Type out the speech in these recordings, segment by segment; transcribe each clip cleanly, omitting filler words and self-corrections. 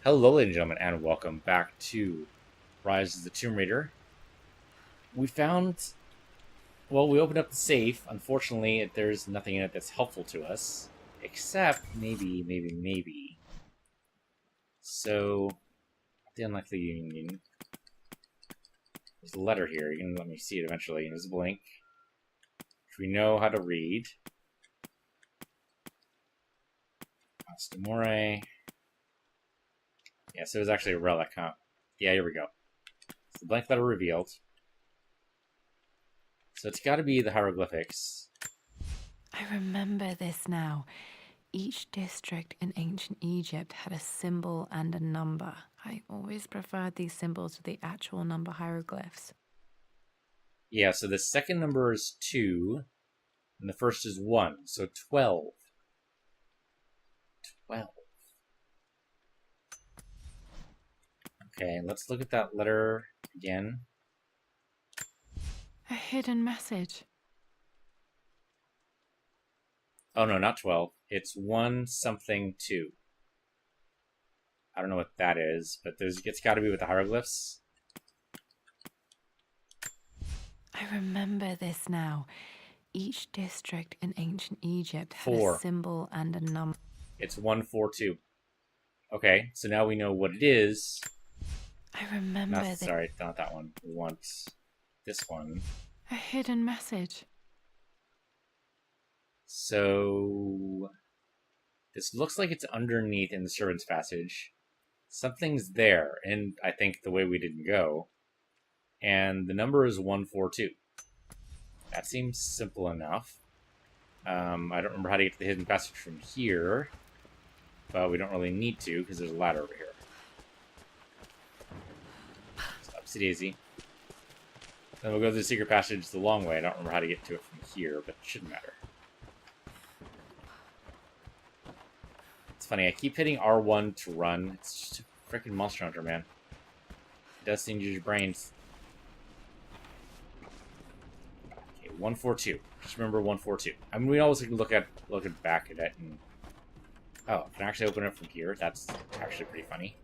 Hello, ladies and gentlemen, and welcome back to Rise of the Tomb Raider. We found... Well, we opened up the safe. Unfortunately, there's nothing in it that's helpful to us. Except, maybe. So, the unlikely union. There's a letter here. You can let me see it eventually. Invisible ink. Which we know how to read. Astamore. Yeah, so it was actually a relic, huh? Yeah, here we go. It's the blank letter revealed. So it's got to be the hieroglyphics. I remember this now. Each district in ancient Egypt had a symbol and a number. I always preferred these symbols to the actual number hieroglyphs. Yeah, so the second number is 2, and the first is 1, so 12. 12. Okay, let's look at that letter again. A hidden message. Oh no, not 12. It's 1 something 2. I don't know what that is, but it's got to be with the hieroglyphs. I remember this now. Each district in ancient Egypt had 4. a symbol and a number. It's 142. Okay, so now we know what it is. I remember this. Sorry, not that one. We want this one. A hidden message. So this looks like it's underneath in the servants' passage. Something's there, and I think the way we didn't go. And the number is 142. That seems simple enough. I don't remember how to get to the hidden passage from here, but we don't really need to because there's a ladder over here. Upsy daisy. Then we'll go to the secret passage the long way. I don't remember how to get to it from here, but it shouldn't matter. It's funny, I keep hitting R1 to run. It's just a freaking Monster Hunter, man. It does seem to use your brains. Okay, 142. Just remember 142. I mean, we always look back at it and... Oh, I can actually open it from here. That's actually pretty funny.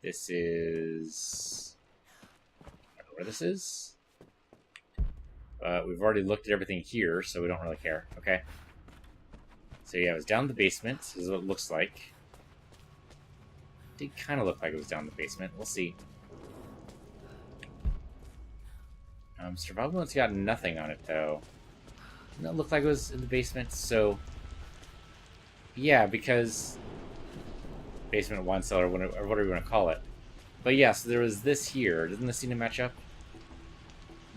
This is... I don't know where this is. We've already looked at everything here, so we don't really care. Okay. So yeah, it was down in the basement. This is what it looks like. It did kind of look like it was down in the basement. We'll see. Survival mode's got nothing on it, though. Didn't it look like it was in the basement? So... Yeah, because... Basement, wine cellar, or whatever you want to call it. But yeah, so there was this here. Doesn't this seem to match up?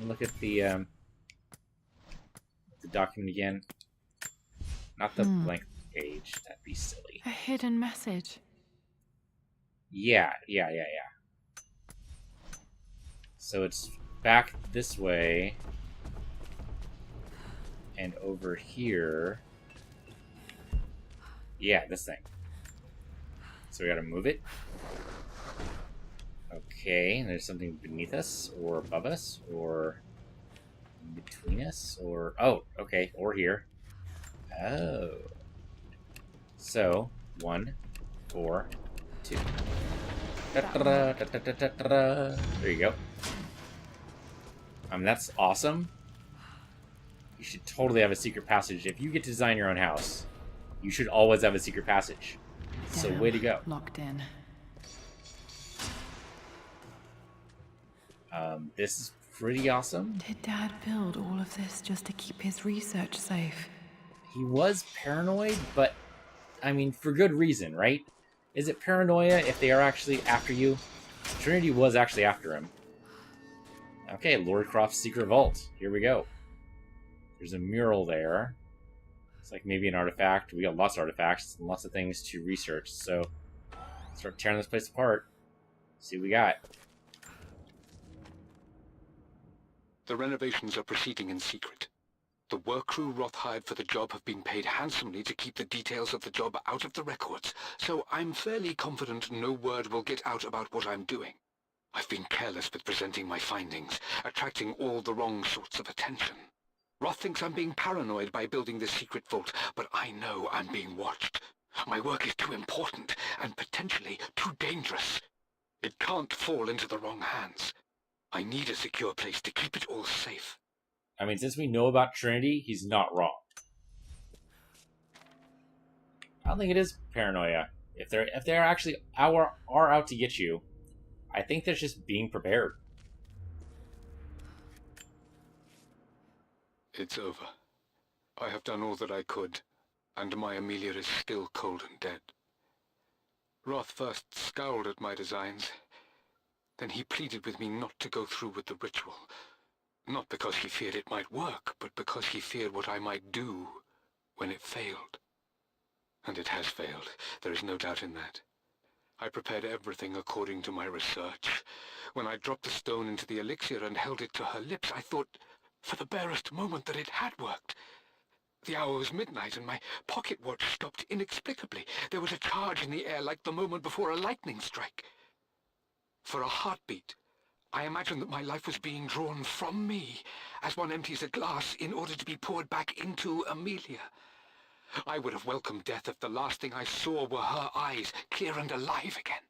Look at the document again. Not the blank page. That'd be silly. A hidden message. Yeah. So it's back this way. And over here. Yeah, this thing. So we gotta move it. Okay, and there's something beneath us, or above us, or in between us, or... Oh, okay, or here. Oh. So, 1, 4, 2. There you go. That's awesome. You should totally have a secret passage. If you get to design your own house, you should always have a secret passage. So, way to go. Locked in. This is pretty awesome. Did Dad build all of this just to keep his research safe? He was paranoid, but, I mean, for good reason, right? Is it paranoia if they are actually after you? Trinity was actually after him. Okay, Lord Croft's secret vault. Here we go. There's a mural there. It's like maybe an artifact. We got lots of artifacts and lots of things to research, so start tearing this place apart. See what we got. The renovations are proceeding in secret. The work crew Roth hired for the job have been paid handsomely to keep the details of the job out of the records, so I'm fairly confident no word will get out about what I'm doing. I've been careless with presenting my findings, attracting all the wrong sorts of attention. Roth thinks I'm being paranoid by building this secret vault, but I know I'm being watched. My work is too important and potentially too dangerous. It can't fall into the wrong hands. I need a secure place to keep it all safe. I mean, since we know about Trinity, he's not wrong. I don't think it is paranoia. If they're actually are out to get you, I think that's just being prepared. It's over. I have done all that I could, and my Amelia is still cold and dead. Roth first scowled at my designs. Then he pleaded with me not to go through with the ritual. Not because he feared it might work, but because he feared what I might do when it failed. And it has failed. There is no doubt in that. I prepared everything according to my research. When I dropped the stone into the elixir and held it to her lips, I thought for the barest moment that it had worked. The hour was midnight and my pocket watch stopped inexplicably. There was a charge in the air like the moment before a lightning strike. For a heartbeat, I imagined that my life was being drawn from me, as one empties a glass in order to be poured back into Amelia. I would have welcomed death if the last thing I saw were her eyes, clear and alive again.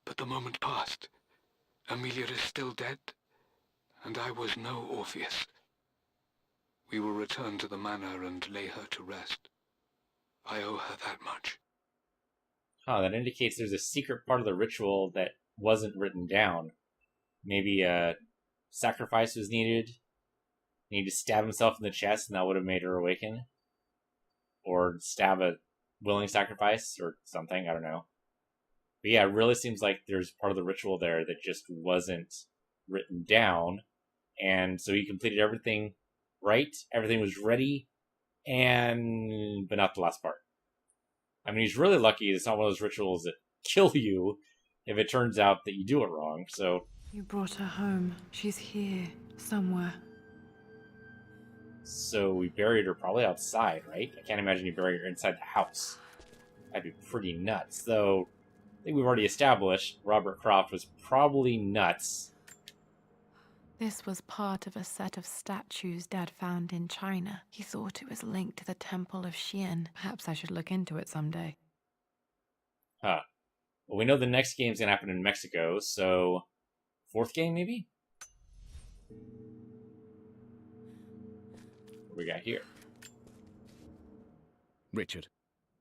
But the moment passed. Amelia is still dead, and I was no Orpheus. We will return to the manor and lay her to rest. I owe her that much. That indicates there's a secret part of the ritual that wasn't written down. Maybe a sacrifice was needed. He needed to stab himself in the chest, and that would have made her awaken. Or stab a willing sacrifice, or something, I don't know. But yeah, it really seems like there's part of the ritual there that just wasn't written down. And so he completed everything right, everything was ready, but not the last part. I mean, he's really lucky it's not one of those rituals that kill you if it turns out that you do it wrong, so... You brought her home. She's here, somewhere. So we buried her probably outside, right? I can't imagine you buried her inside the house. That'd be pretty nuts, though I think we've already established Robert Croft was probably nuts. This was part of a set of statues Dad found in China. He thought it was linked to the Temple of Xian. Perhaps I should look into it someday. Huh. Well, we know the next game's gonna happen in Mexico, so... fourth game, maybe? What do we got here? Richard,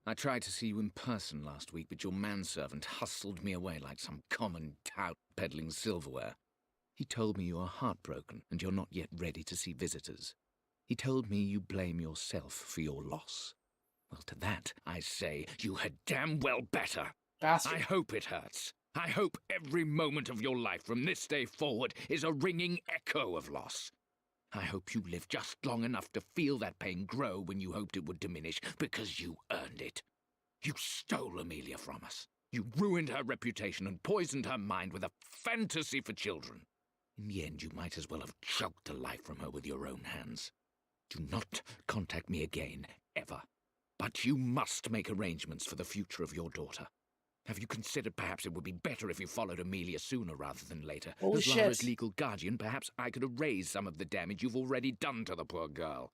I tried to see you in person last week, but your manservant hustled me away like some common tout peddling silverware. He told me you are heartbroken and you're not yet ready to see visitors. He told me you blame yourself for your loss. Well, to that, I say you had damn well better. Bastard. I hope it hurts. I hope every moment of your life from this day forward is a ringing echo of loss. I hope you live just long enough to feel that pain grow when you hoped it would diminish, because you earned it. You stole Amelia from us. You ruined her reputation and poisoned her mind with a fantasy for children. In the end, you might as well have choked the life from her with your own hands. Do not contact me again, ever. But you must make arrangements for the future of your daughter. Have you considered perhaps it would be better if you followed Amelia sooner rather than later? Holy As shit. Lara's legal guardian, perhaps I could erase some of the damage you've already done to the poor girl.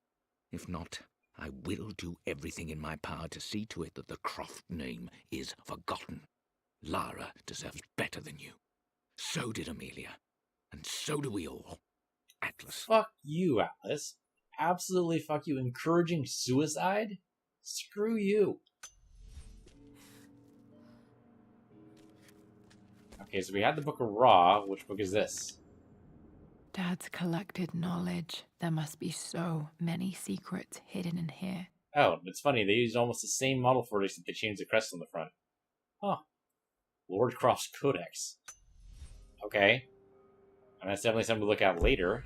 If not, I will do everything in my power to see to it that the Croft name is forgotten. Lara deserves better than you. So did Amelia. And so do we all. Atlas. Fuck you, Atlas. Absolutely fuck you. Encouraging suicide? Screw you. Okay, so we had the Book of Ra. Which book is this? Dad's collected knowledge. There must be so many secrets hidden in here. Oh, it's funny. They used almost the same model for it, except they changed the crest on the front. Huh. Lord Croft's Codex. Okay. And that's definitely something to look at later.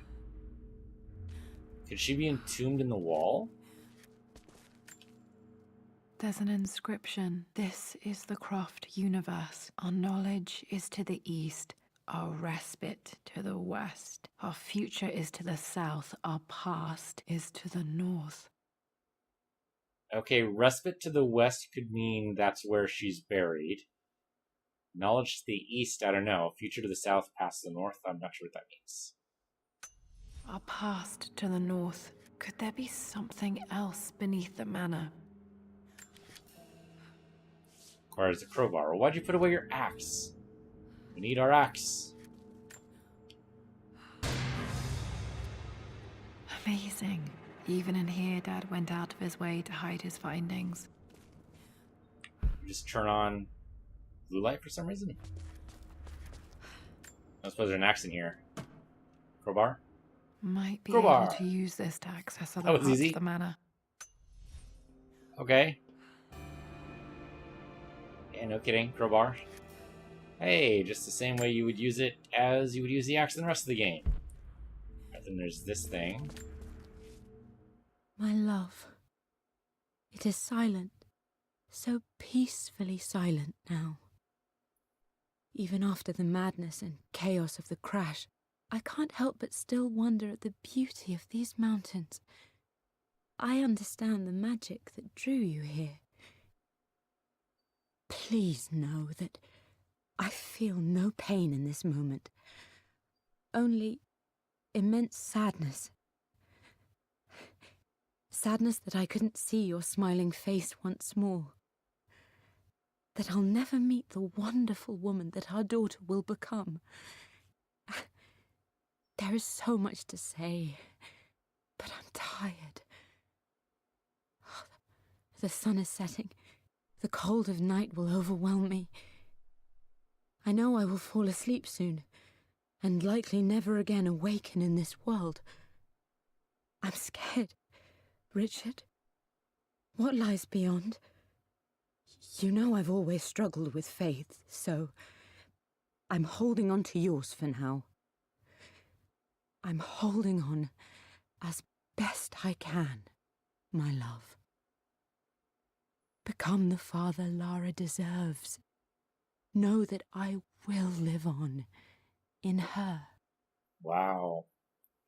Could she be entombed in the wall? There's an inscription. This is the Croft universe. Our knowledge is to the east. Our respite to the west. Our future is to the south. Our past is to the north. Okay, respite to the west could mean that's where she's buried. Knowledge to the east, I don't know. Future to the south, past the north, I'm not sure what that means. Our past to the north. Could there be something else beneath the manor? Requires a crowbar. Well, why'd you put away your axe? We need our axe. Amazing. Even in here, Dad went out of his way to hide his findings. Just turn on blue light for some reason. I suppose there's an axe in here. Crowbar? Might be Crowbar. able to use this to access other That was parts easy. of the manor. Okay. Yeah, no kidding. Crowbar. Hey, just the same way you would use it as you would use the axe in the rest of the game. And then there's this thing. My love, it is silent, so peacefully silent now. Even after the madness and chaos of the crash, I can't help but still wonder at the beauty of these mountains. I understand the magic that drew you here. Please know that I feel no pain in this moment, only immense sadness. Sadness that I couldn't see your smiling face once more. That I'll never meet the wonderful woman that our daughter will become. There is so much to say, but I'm tired. The sun is setting. The cold of night will overwhelm me. I know I will fall asleep soon, and likely never again awaken in this world. I'm scared. Richard, what lies beyond? You know I've always struggled with faith, so I'm holding on to yours for now. I'm holding on as best I can, my love. Become the father Lara deserves. Know that I will live on in her. Wow.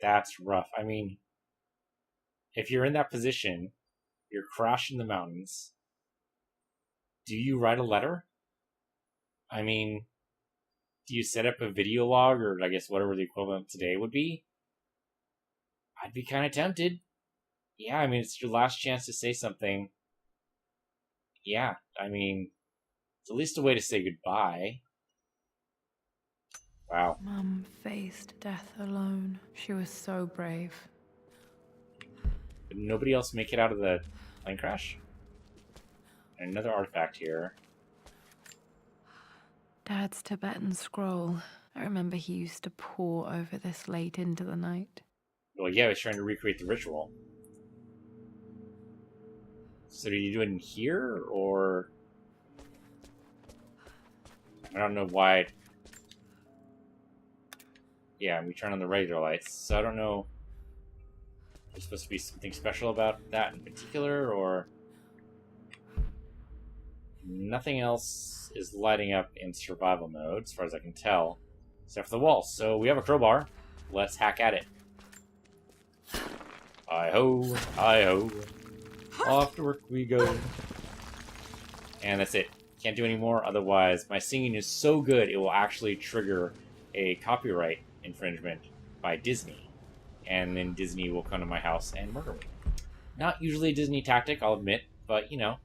That's rough. I mean, if you're in that position, you're crashing the mountains, do you write a letter? I mean, do you set up a video log, or I guess whatever the equivalent today would be? I'd be kind of tempted. Yeah, I mean, it's your last chance to say something. Yeah, I mean, it's at least a way to say goodbye. Wow. Mum faced death alone. She was so brave. Did nobody else make it out of the plane crash? And another artifact here. Dad's Tibetan scroll. I remember he used to pore over this late into the night. Well, yeah, he's trying to recreate the ritual. So did you do it in here, or... I don't know why... Yeah, we turn on the regular lights, so I don't know... There's supposed to be something special about that in particular, or... Nothing else is lighting up in survival mode, as far as I can tell, except for the walls. So we have a crowbar. Let's hack at it. Hi-ho, hi-ho. Off to work we go. And that's it. Can't do any more, otherwise my singing is so good it will actually trigger a copyright infringement by Disney. And then Disney will come to my house and murder me. Not usually a Disney tactic, I'll admit, but you know,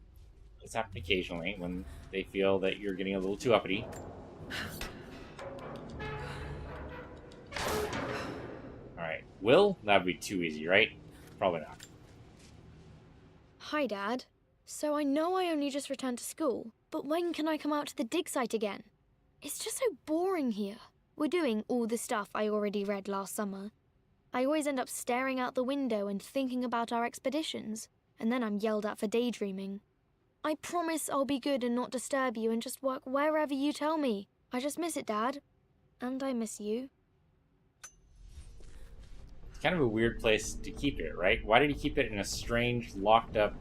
it's happened occasionally when they feel that you're getting a little too uppity. Alright, Will? That'd be too easy, right? Probably not. Hi, Dad. So I know I only just returned to school, but when can I come out to the dig site again? It's just so boring here. We're doing all the stuff I already read last summer. I always end up staring out the window and thinking about our expeditions, and then I'm yelled at for daydreaming. I promise I'll be good and not disturb you and just work wherever you tell me. I just miss it, Dad. And I miss you. It's kind of a weird place to keep it, right? Why did he keep it in a strange, locked up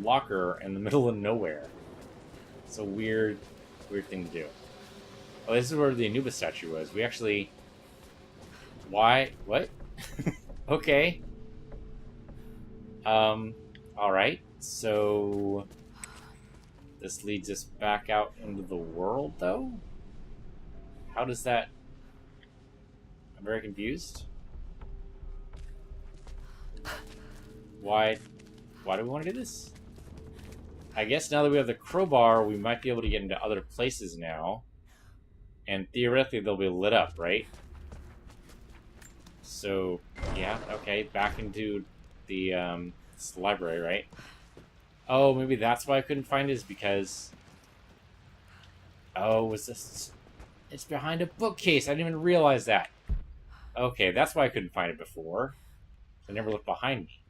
locker in the middle of nowhere? It's a weird thing to do. Oh, this is where the Anubis statue was. We actually... Why? What? Okay. Alright. So... This leads us back out into the world, though? How does that... I'm very confused. Why do we want to do this? I guess now that we have the crowbar, we might be able to get into other places now. And theoretically, they'll be lit up, right? So, yeah, okay, back into the library, right? Oh, maybe that's why I couldn't find it, is because... Oh, was this... It's behind a bookcase. I didn't even realize that. Okay, that's why I couldn't find it before. I never looked behind me.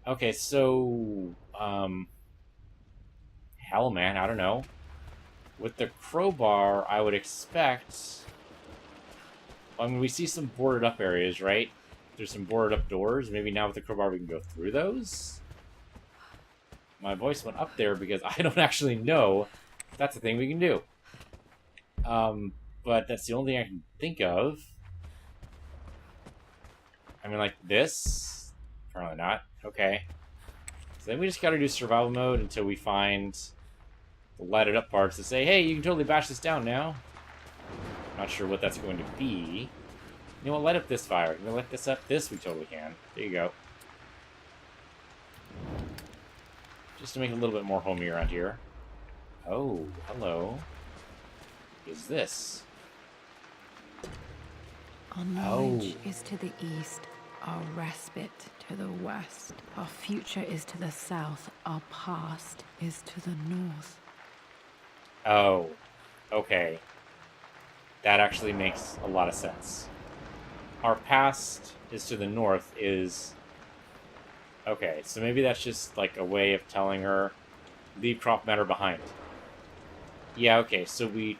Okay, so... Hell, man, I don't know. With the crowbar, I would expect... I mean, we see some boarded up areas, right? There's some boarded up doors. Maybe now with the crowbar we can go through those? My voice went up there because I don't actually know if that's a thing we can do. But that's the only thing I can think of. I mean, like this? Apparently not. Okay. So then we just gotta do survival mode until we find the lighted up parts to say, hey, you can totally bash this down now. Not sure what that's going to be. You know what? Light up this fire. Can we light this up? This we totally can. There you go. Just to make it a little bit more homey around here. Oh, hello. What is this? Our knowledge is to the east, our respite to the west. Our future is to the south, our past is to the north. Oh, okay. That actually makes a lot of sense. Our past is to the north is... Okay, so maybe that's just like a way of telling her, leave crop matter behind. Yeah, okay, so we,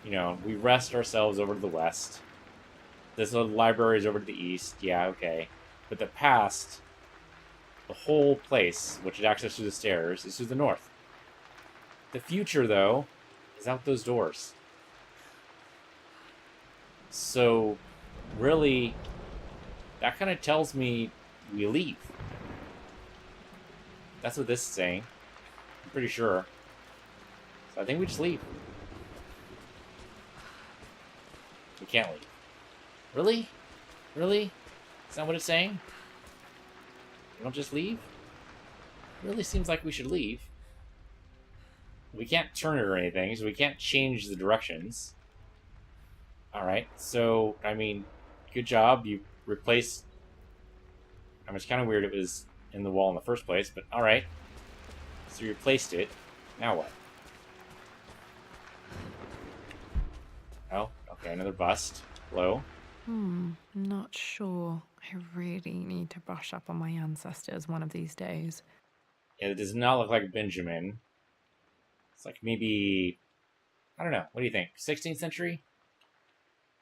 you know, we rest ourselves over to the west. This little library is over to the east. Yeah, okay. But the past, the whole place, which is access to the stairs, is to the north. The future, though, is out those doors. So, really, that kind of tells me we leave. That's what this is saying. I'm pretty sure. So I think we just leave. We can't leave. Really? Really? Is that what it's saying? We don't just leave? It really seems like we should leave. We can't turn it or anything, so we can't change the directions. Alright, so, I mean, good job. You replaced... I mean, it's kind of weird it was in the wall in the first place, but alright. So you replaced it. Now what? Oh, okay, another bust. Hello? Not sure. I really need to brush up on my ancestors one of these days. It does not look like Benjamin. It's like maybe... I don't know. What do you think? 16th century?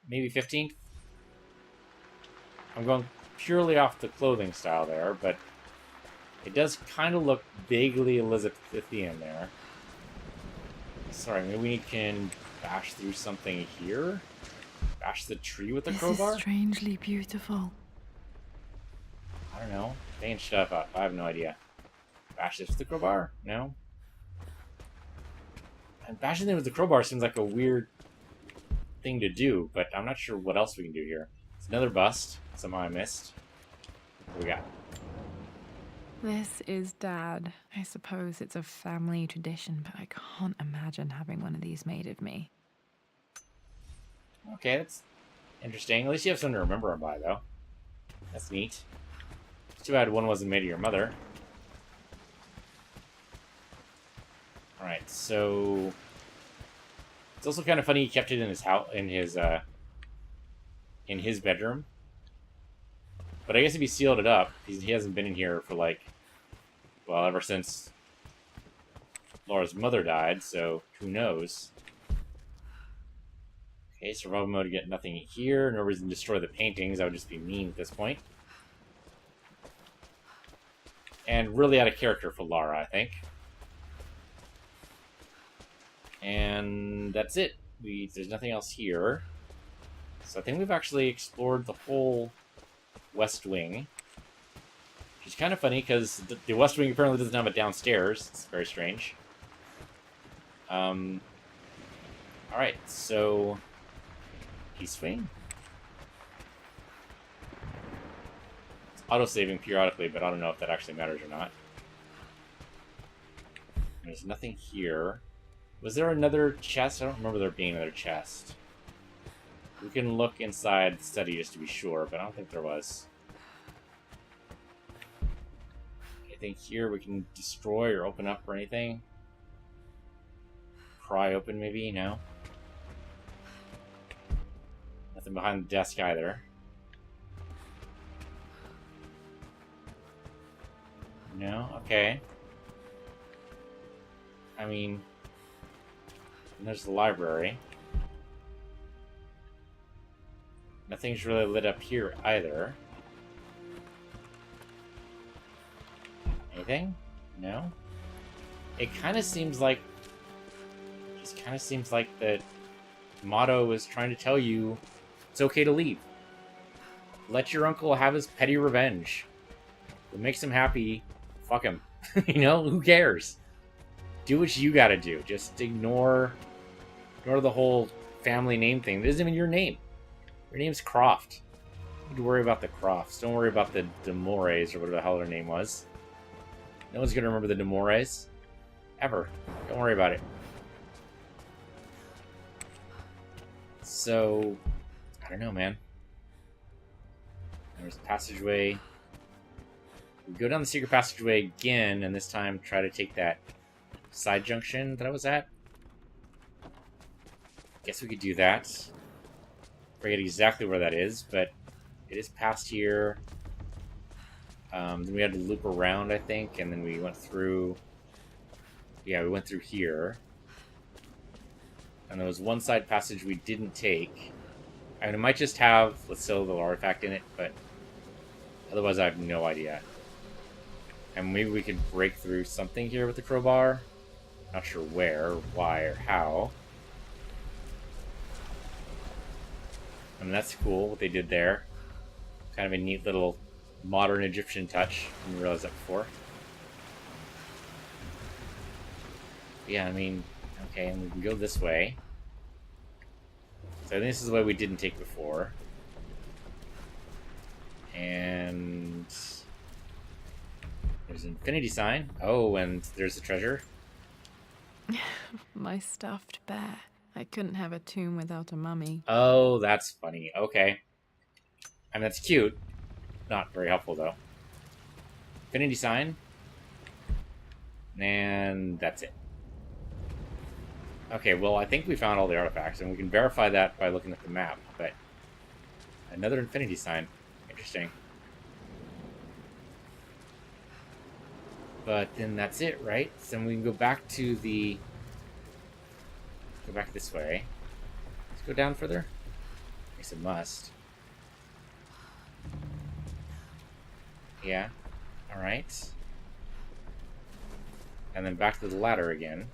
Maybe 15th? I'm going purely off the clothing style there, but it does kind of look vaguely Elizabethan there. Sorry, maybe we can bash through something here? Bash the tree with the crowbar? This is strangely beautiful. I don't know. They ain't stuff up. I have no idea. Bash this with the crowbar? No? And bashing it with the crowbar seems like a weird thing to do, but I'm not sure what else we can do here. It's another bust. Somehow I missed. What we got? This is Dad. I suppose it's a family tradition, but I can't imagine having one of these made of me. Okay, that's interesting. At least you have something to remember him by, though. That's neat. It's too bad one wasn't made of your mother. Alright, so... It's also kind of funny he kept it in his house, in his bedroom. But I guess if he sealed it up, he hasn't been in here for like, well, ever since Laura's mother died, so who knows? Okay, survival mode to get nothing here. No reason to destroy the paintings. That would just be mean at this point. And really out of character for Laura, I think. And that's it. There's nothing else here. So I think we've actually explored the whole West Wing. Which is kind of funny, because the West Wing apparently doesn't have a downstairs. It's very strange. Alright, so... East Wing? It's auto-saving periodically, but I don't know if that actually matters or not. There's nothing here. Was there another chest? I don't remember there being another chest. We can look inside the study just to be sure, but I don't think there was. Anything here we can destroy or open up or anything? Pry open, maybe? No. Nothing behind the desk either. No? Okay. I mean, and there's the library. Nothing's really lit up here either. Anything? No? It kind of seems like... Just kind of seems like the motto is trying to tell you it's okay to leave. Let your uncle have his petty revenge. If it makes him happy, fuck him. You know, who cares? Do what you gotta do. Just ignore the whole family name thing. This isn't even your name. Your name's Croft. You need to worry about the Crofts. Don't worry about the Demores or whatever the hell their name was. No one's gonna remember the Demores. Ever. Don't worry about it. So, I don't know, man. There's a passageway. We go down the secret passageway again, and this time try to take that side junction that I was at. Guess we could do that. Forget exactly where that is, but it is past here. Then we had to loop around, I think, and then we went through... Yeah, we went through here. And there was one side passage we didn't take. I mean, it might just have, let's say, a little artifact in it, but otherwise I have no idea. And maybe we could break through something here with the crowbar. Not sure where, why, or how. I mean, that's cool, what they did there. Kind of a neat little modern Egyptian touch. I didn't realize that before. Yeah, I mean, okay, and we can go this way. So I think this is the way we didn't take before. And... there's an infinity sign. Oh, and there's the treasure. My stuffed bear. I couldn't have a tomb without a mummy. Oh, that's funny. Okay. I mean, that's cute. Not very helpful, though. Infinity sign. And that's it. Okay, well, I think we found all the artifacts, and we can verify that by looking at the map, but... another infinity sign. Interesting. But then that's it, right? So then we can go back to the... go back this way. Let's go down further. I guess it must. Yeah. Alright. And then back to the ladder again.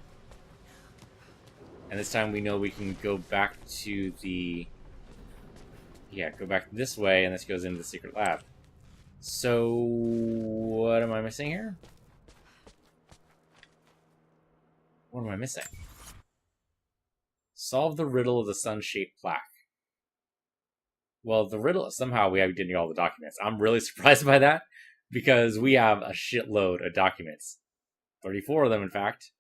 And this time we know we can go back to the... yeah, go back this way, and this goes into the secret lab. So... what am I missing here? What am I missing? Solve the riddle of the sun-shaped plaque. Well, the riddle... somehow we didn't get all the documents. I'm really surprised by that, because we have a shitload of documents. 34 of them, in fact.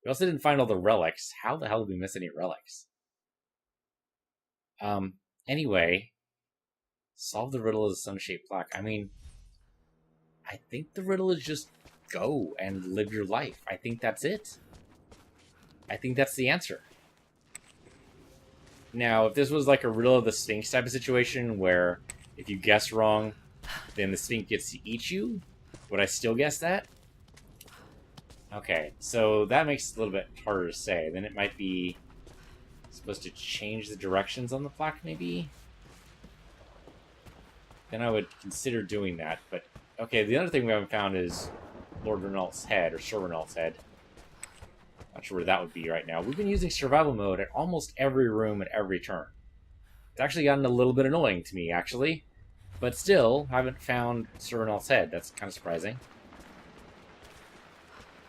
We also didn't find all the relics. How the hell did we miss any relics? Anyway, solve the riddle of the sun-shaped plaque. I mean, I think the riddle is just go and live your life. I think that's it. I think that's the answer. Now, if this was like a riddle of the Sphinx type of situation, where if you guess wrong, then the Sphinx gets to eat you, would I still guess that? Okay, so that makes it a little bit harder to say. Then it might be supposed to change the directions on the plaque, maybe? Then I would consider doing that, but... okay, the other thing we haven't found is Lord Renault's head, or Sir Renault's head. Not sure where that would be right now. We've been using survival mode at almost every room at every turn. It's actually gotten a little bit annoying to me, actually. But still, haven't found Sir Renault's head. That's kind of surprising.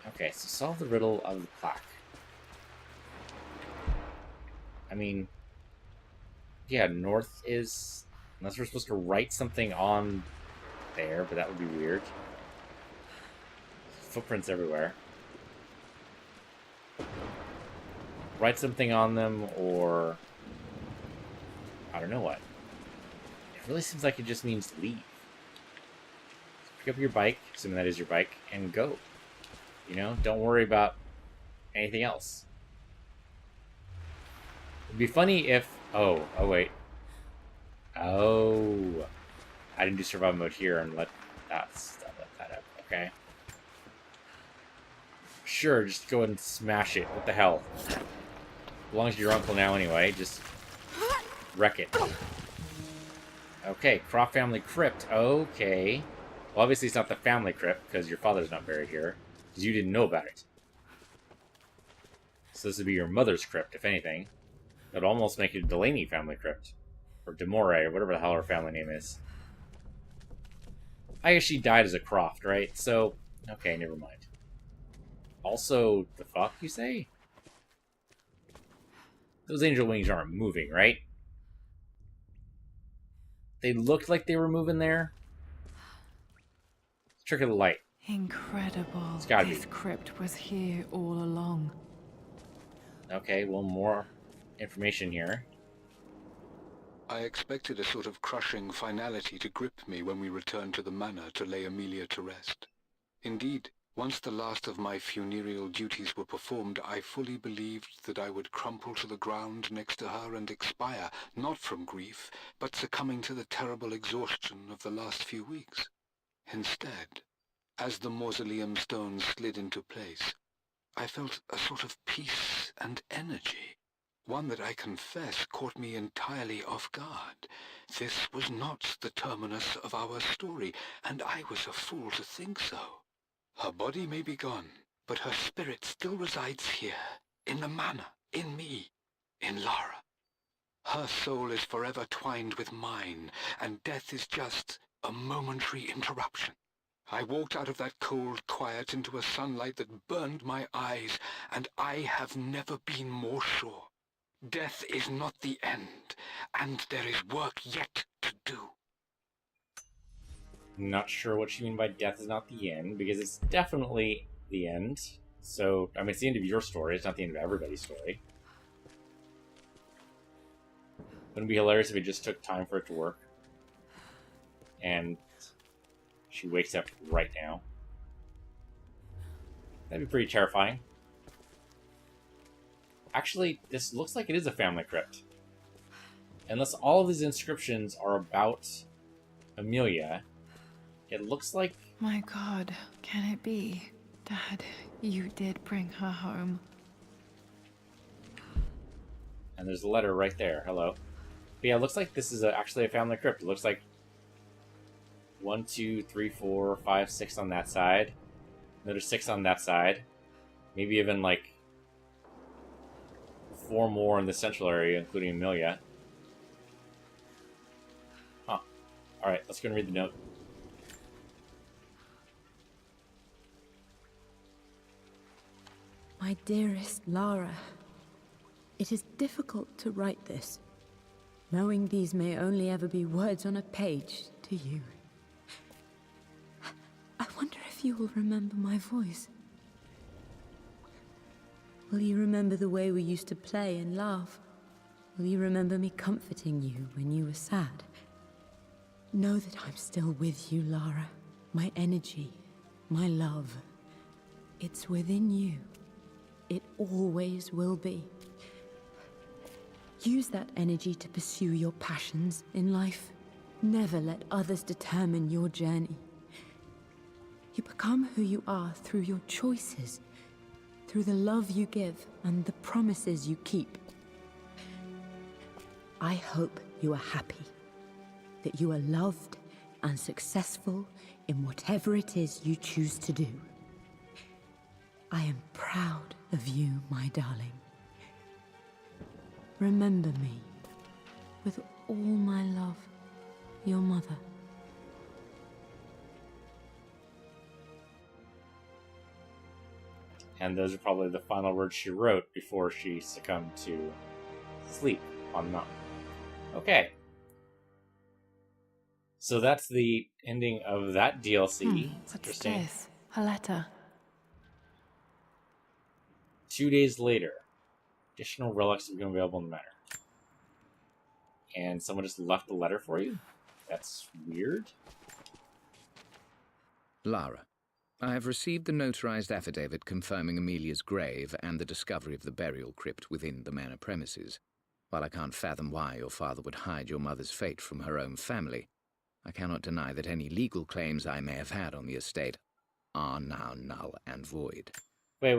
Okay, so solve the riddle of the plaque. I mean... yeah, north is... unless we're supposed to write something on there, but that would be weird. Footprints everywhere. write something on them, or I don't know what. It really seems like it just means leave. So pick up your bike, assuming that is your bike, and go. You know, don't worry about anything else. It'd be funny if... Oh, wait. Oh. I didn't do survival mode here and let that up. Okay. Sure, just go ahead and smash it. What the hell? Belongs to your uncle now anyway. Just wreck it. Okay, Croft family crypt. Okay. Well, obviously it's not the family crypt, because your father's not buried here. Because you didn't know about it. So this would be your mother's crypt, if anything. It would almost make it a Delaney family crypt. Or Demore, or whatever the hell her family name is. I guess she died as a Croft, right? So, okay, never mind. Also, the fuck, you say? Those angel wings aren't moving, right? They looked like they were moving there. Trick of the light. Incredible. It's gotta This be. crypt was here all along. Okay, well, more information here. I expected a sort of crushing finality to grip me when we returned to the manor to lay Amelia to rest. Indeed, once the last of my funereal duties were performed, I fully believed that I would crumple to the ground next to her and expire, not from grief, but succumbing to the terrible exhaustion of the last few weeks. Instead, as the mausoleum stones slid into place, I felt a sort of peace and energy. One that I confess caught me entirely off guard. This was not the terminus of our story, and I was a fool to think so. Her body may be gone, but her spirit still resides here, in the manor, in me, in Lara. Her soul is forever twined with mine, and death is just a momentary interruption. I walked out of that cold quiet into a sunlight that burned my eyes, and I have never been more sure. Death is not the end, and there is work yet to do. Not sure what you mean by death is not the end, because it's definitely the end. So, I mean, it's the end of your story. It's not the end of everybody's story. Wouldn't it be hilarious if it just took time for it to work? And she wakes up right now. That'd be pretty terrifying. Actually, this looks like it is a family crypt. Unless all of these inscriptions are about Amelia, it looks like... My God, can it be? Dad, you did bring her home. And there's a letter right there. Hello. But yeah, it looks like this is actually a family crypt. It looks like 1, 2, 3, 4, 5, 6 on that side. Another 6 on that side. Maybe even like 4 more in the central area, including Amelia. Huh. Alright, let's go and read the note. My dearest Lara, it is difficult to write this, knowing these may only ever be words on a page to you. I wonder if you will remember my voice. Will you remember the way we used to play and laugh? Will you remember me comforting you when you were sad? Know that I'm still with you, Lara. My energy, my love, it's within you. It always will be. Use that energy to pursue your passions in life. Never let others determine your journey. You become who you are through your choices, through the love you give and the promises you keep. I hope you are happy, that you are loved and successful in whatever it is you choose to do. I am proud of you, my darling. Remember me, with all my love, your mother. And those are probably the final words she wrote before she succumbed to sleep on the mountain. Okay. So that's the ending of that DLC. It's What's interesting. this? A letter. 2 days later. Additional relics have become available in the manor. And someone just left the letter for you? That's weird. Lara, I have received the notarized affidavit confirming Amelia's grave and the discovery of the burial crypt within the manor premises. While I can't fathom why your father would hide your mother's fate from her own family, I cannot deny that any legal claims I may have had on the estate are now null and void. Wait.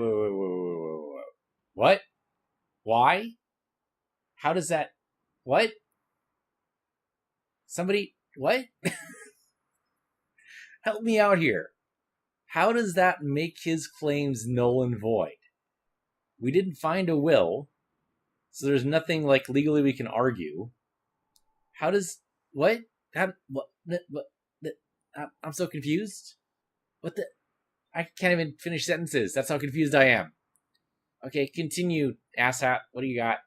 What? Why? How does that... What? Somebody... What? Help me out here. How does that make his claims null and void? We didn't find a will, so there's nothing, like, legally we can argue. How does... What? I'm so confused. What the... I can't even finish sentences. That's how confused I am. Okay, continue, asshat. What do you got?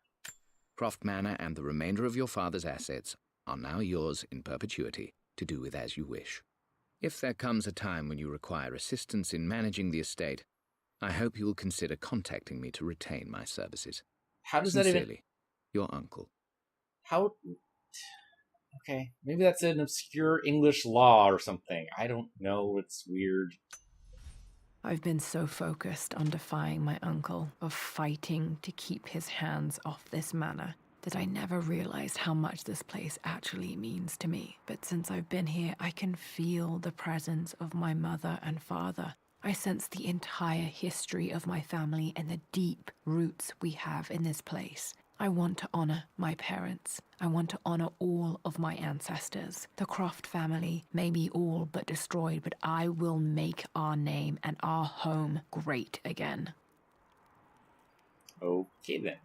Croft Manor and the remainder of your father's assets are now yours in perpetuity, to do with as you wish. If there comes a time when you require assistance in managing the estate, I hope you will consider contacting me to retain my services. How does Sincerely, that even... your uncle. How... Okay, maybe that's an obscure English law or something. I don't know, it's weird. I've been so focused on defying my uncle, of fighting to keep his hands off this manor, that I never realized how much this place actually means to me. But since I've been here, I can feel the presence of my mother and father. I sense the entire history of my family and the deep roots we have in this place. I want to honor my parents. I want to honor all of my ancestors. The Croft family may be all but destroyed, but I will make our name and our home great again. Okay, then.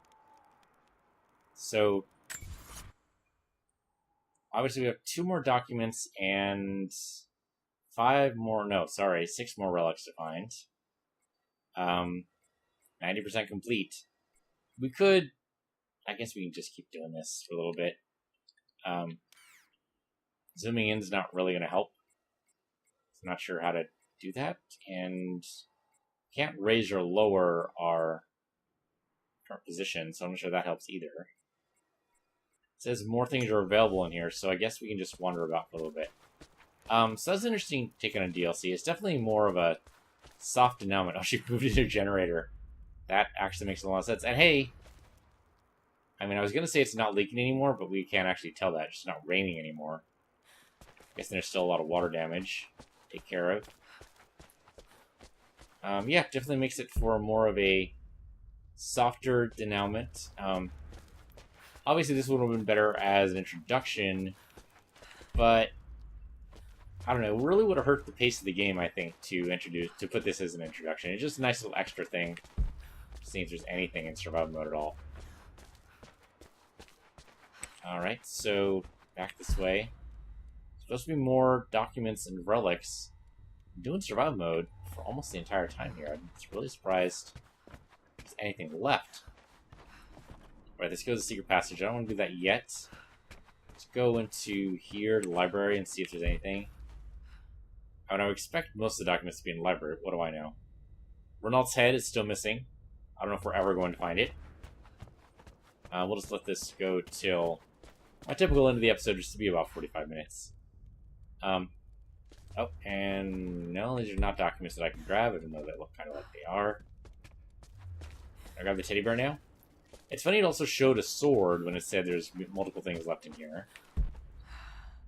So, obviously we have 2 more documents and 6 more relics to find. 90% complete. We could... I guess we can just keep doing this for a little bit. Zooming in is not really going to help. I'm not sure how to do that. And can't raise or lower our current position, so I'm not sure that helps either. It says more things are available in here, so I guess we can just wander about for a little bit. So that's an interesting take on a DLC. It's definitely more of a soft denouement. Oh, she moved into a generator. That actually makes a lot of sense. And hey... I mean, I was going to say it's not leaking anymore, but we can't actually tell that. It's just not raining anymore. I guess there's still a lot of water damage to take care of. Yeah, definitely makes it for more of a softer denouement. Obviously, this would have been better as an introduction, but I don't know. It really would have hurt the pace of the game, I think, to put this as an introduction. It's just a nice little extra thing. Seeing if there's anything in survival mode at all. Alright, so back this way. Supposed to be more documents and relics. I'm doing survival mode for almost the entire time here. I'm just really surprised there's anything left. Alright, let's go to the secret passage. I don't want to do that yet. Let's go into here, the library, and see if there's anything. I would expect most of the documents to be in the library. What do I know? Renault's head is still missing. I don't know if we're ever going to find it. We'll just let this go till... my typical end of the episode used to be about 45 minutes. Oh, and no, these are not documents that I can grab, even though they look kind of like they are. Can I grab the teddy bear now? It's funny it also showed a sword when it said there's multiple things left in here.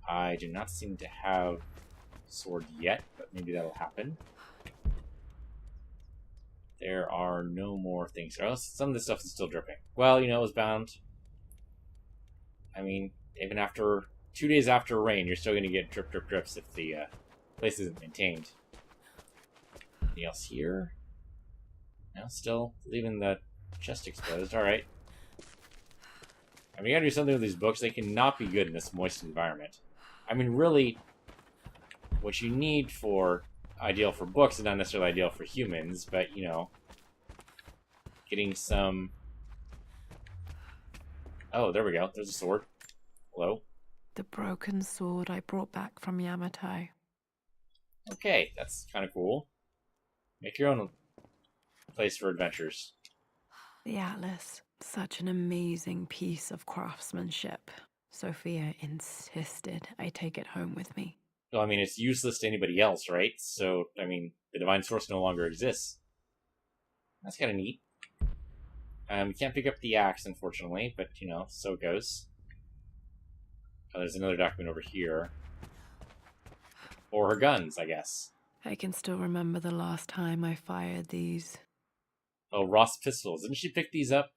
I do not seem to have a sword yet, but maybe that'll happen. There are no more things. Oh, some of this stuff is still dripping. Well, you know, it was bound. I mean, even after 2 days after rain, you're still going to get drips if the place isn't maintained. Anything else here? No, still leaving the chest exposed. Alright. I mean, you gotta do something with these books. They cannot be good in this moist environment. I mean, really, what you need for... ideal for books is not necessarily ideal for humans, but, you know, getting some... Oh, there we go. There's a sword. Hello? The broken sword I brought back from Yamato. Okay, that's kind of cool. Make your own place for adventures. The Atlas, such an amazing piece of craftsmanship. Sophia insisted I take it home with me. Well, I mean, it's useless to anybody else, right? So, I mean, the Divine Source no longer exists. That's kind of neat. We can't pick up the axe, unfortunately, but, you know, so it goes. Oh, there's another document over here. Or her guns, I guess. I can still remember the last time I fired these. Oh, Ross pistols. Didn't she pick these up?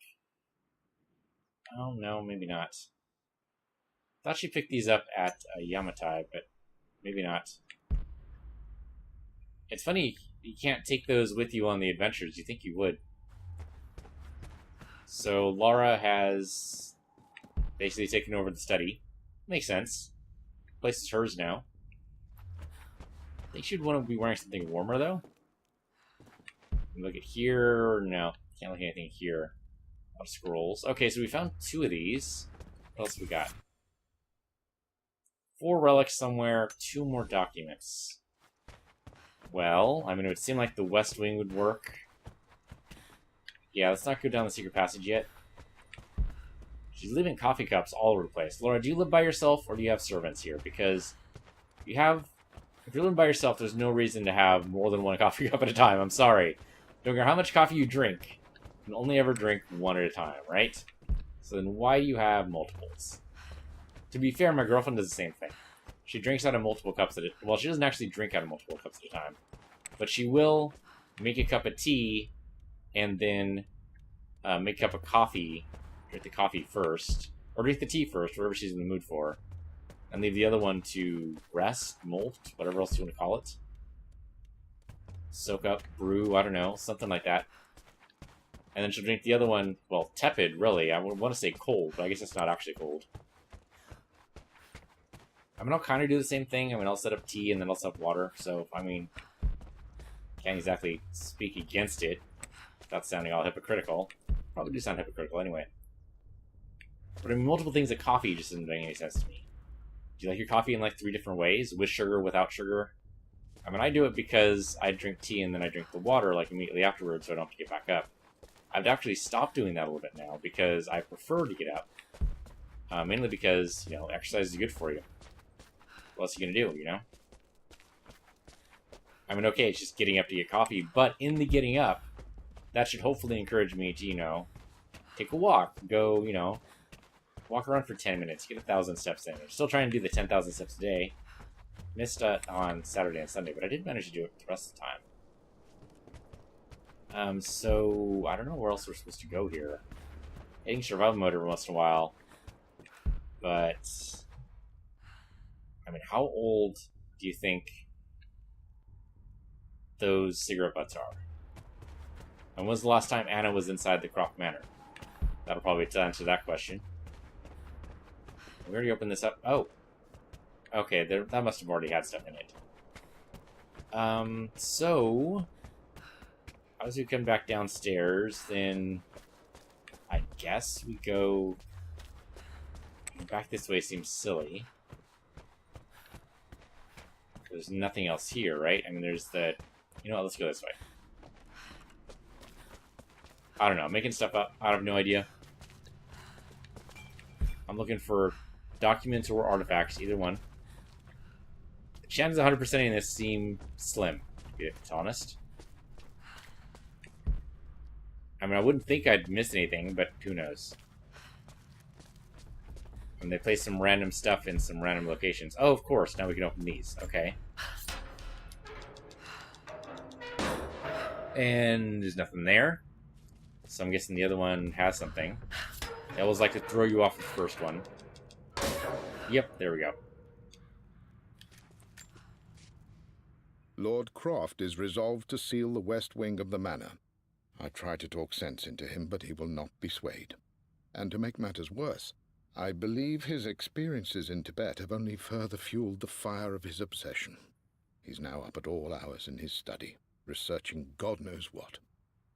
Oh, no, maybe not. Thought she picked these up at Yamatai, but maybe not. It's funny, you can't take those with you on the adventures. You think you would. So Lara has basically taken over the study. Makes sense. The place is hers now. I think she'd want to be wearing something warmer, though. Look at here. No, can't look at anything here. A lot of scrolls. Okay, so we found 2 of these. What else we got? 4 relics somewhere, 2 more documents. Well, I mean, it would seem like the West Wing would work. Yeah, let's not go down the secret passage yet. She's leaving coffee cups all over the place. Laura, do you live by yourself, or do you have servants here? Because if you're living by yourself, there's no reason to have more than 1 coffee cup at a time. I'm sorry. Don't care how much coffee you drink. You can only ever drink 1 at a time, right? So then why do you have multiples? To be fair, my girlfriend does the same thing. She drinks out of multiple cups at a... Well, she doesn't actually drink out of multiple cups at a time. But she will make a cup of tea and then make a cup of coffee. Drink the coffee first. Or drink the tea first, whatever she's in the mood for. And leave the other one to rest, molt, whatever else you want to call it. Soak up, brew, I don't know, something like that. And then she'll drink the other one, well, tepid, really. I would want to say cold, but I guess it's not actually cold. I mean, I'll kind of do the same thing. I mean, I'll set up tea and then I'll set up water. So, I mean, can't exactly speak against it without sounding all hypocritical. Probably do sound hypocritical anyway. But I mean, multiple things of coffee just isn't making any sense to me. Do you like your coffee in like 3 different ways? With sugar, without sugar? I mean, I do it because I drink tea and then I drink the water like immediately afterwards so I don't have to get back up. I've actually stopped doing that a little bit now because I prefer to get up. Mainly because, you know, exercise is good for you. What else are you going to do, you know? I mean, okay, it's just getting up to get coffee, but in the getting up, that should hopefully encourage me to, you know, take a walk, go, you know, walk around for 10 minutes, get 1,000 steps in. I'm still trying to do the 10,000 steps a day. Missed on Saturday and Sunday, but I did manage to do it the rest of the time. So, I don't know where else we're supposed to go here. Hitting survival mode every once in a while. But, I mean, how old do you think those cigarette butts are? And when was the last time Anna was inside the Croft Manor? That'll probably answer that question. We already opened this up. Oh. Okay, that must have already had stuff in it. So... as we come back downstairs, then... I guess we go... Back this way seems silly. There's nothing else here, right? I mean, there's the... You know what, let's go this way. I don't know, making stuff up. I have no idea. I'm looking for documents or artifacts, either one. The chances of 100%ing this seem slim, to be honest. I mean, I wouldn't think I'd miss anything, but who knows. And they place some random stuff in some random locations. Oh, of course, now we can open these. Okay. And there's nothing there. So I'm guessing the other one has something. They always like to throw you off the first one. Yep, there we go. Lord Croft is resolved to seal the west wing of the manor. I try to talk sense into him, but he will not be swayed. And to make matters worse, I believe his experiences in Tibet have only further fueled the fire of his obsession. He's now up at all hours in his study, researching God knows what.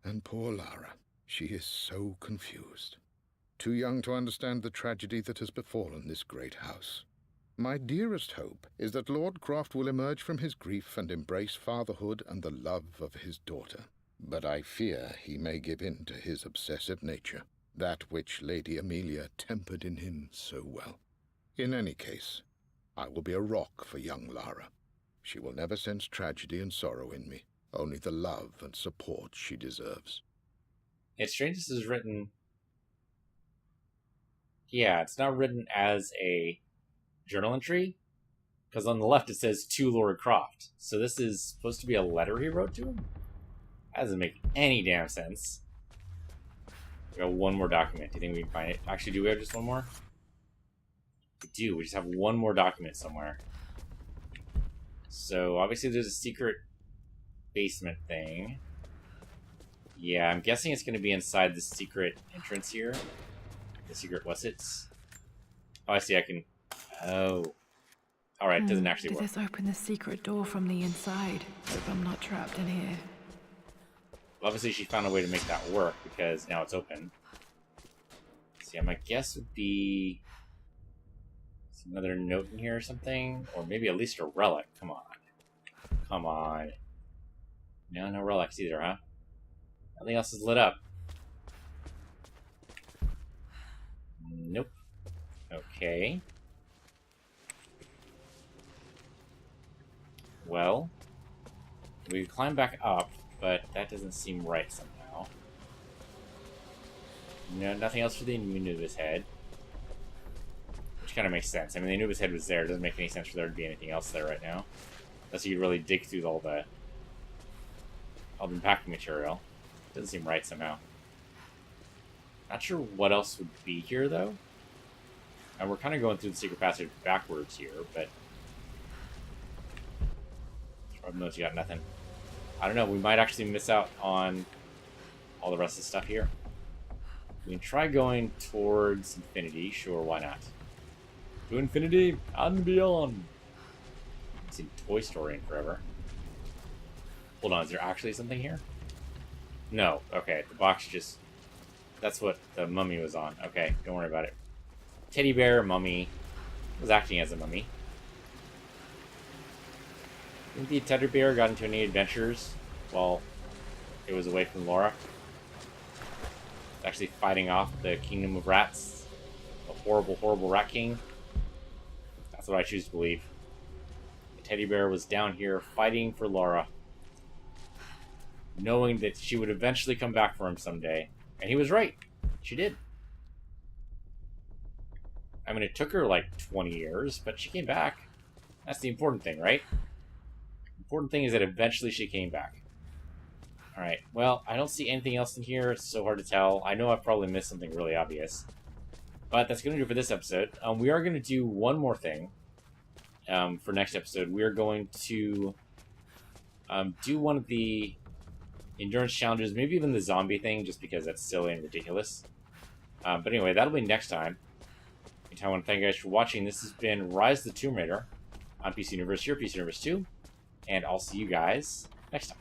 And poor Lara, she is so confused. Too young to understand the tragedy that has befallen this great house. My dearest hope is that Lord Croft will emerge from his grief and embrace fatherhood and the love of his daughter. But I fear he may give in to his obsessive nature, that which Lady Amelia tempered in him so well. In any case, I will be a rock for young Lara. She will never sense tragedy and sorrow in me, only the love and support she deserves. It's strange this is written... Yeah, it's not written as a journal entry, because on the left it says, to Laura Croft. So this is supposed to be a letter he wrote to him? That doesn't make any damn sense. We got one more document. Do you think we can find it? Actually, do we have just one more? We do. We just have one more document somewhere. So, obviously there's a secret basement thing. Yeah, I'm guessing it's going to be inside the secret entrance here. The secret what's-its? Oh, I see. I can... Oh. Alright, it doesn't actually work. Did this open the secret door from the inside? Hope I'm not trapped in here. Obviously, she found a way to make that work, because now it's open. See, my guess would be... another note in here or something? Or maybe at least a relic. Come on. Come on. No, no relics either, huh? Nothing else is lit up. Nope. Okay. Well, we climb back up, but that doesn't seem right somehow. No, nothing else for the Anubis head. Which kind of makes sense. I mean, the Anubis head was there. It doesn't make any sense for there to be anything else there right now. Unless you really dig through all the packing material. Doesn't seem right somehow. Not sure what else would be here, though. And we're kind of going through the secret passage backwards here, but... notes, you got nothing. I don't know, we might actually miss out on all the rest of the stuff here. We can try going towards infinity, sure, why not? To infinity and beyond! I haven't seen Toy Story in forever. Hold on, is there actually something here? No, okay, the box just... That's what the mummy was on. Okay, don't worry about it. Teddy bear, mummy. Was acting as a mummy. Think the teddy bear got into any adventures while it was away from Laura? Actually fighting off the kingdom of rats. The horrible, horrible rat king. That's what I choose to believe. The teddy bear was down here fighting for Laura. Knowing that she would eventually come back for him someday. And he was right. She did. I mean, it took her like 20 years, but she came back. That's the important thing, right? The important thing is that eventually she came back. Alright, well, I don't see anything else in here. It's so hard to tell. I know I've probably missed something really obvious. But that's going to do it for this episode. We are going to do one more thing for next episode. We are going to do one of the endurance challenges, maybe even the zombie thing, just because that's silly and ridiculous. But anyway, that'll be next time. I want to thank you guys for watching. This has been Rise of the Tomb Raider on PC Universe, your PC Universe 2, and I'll see you guys next time.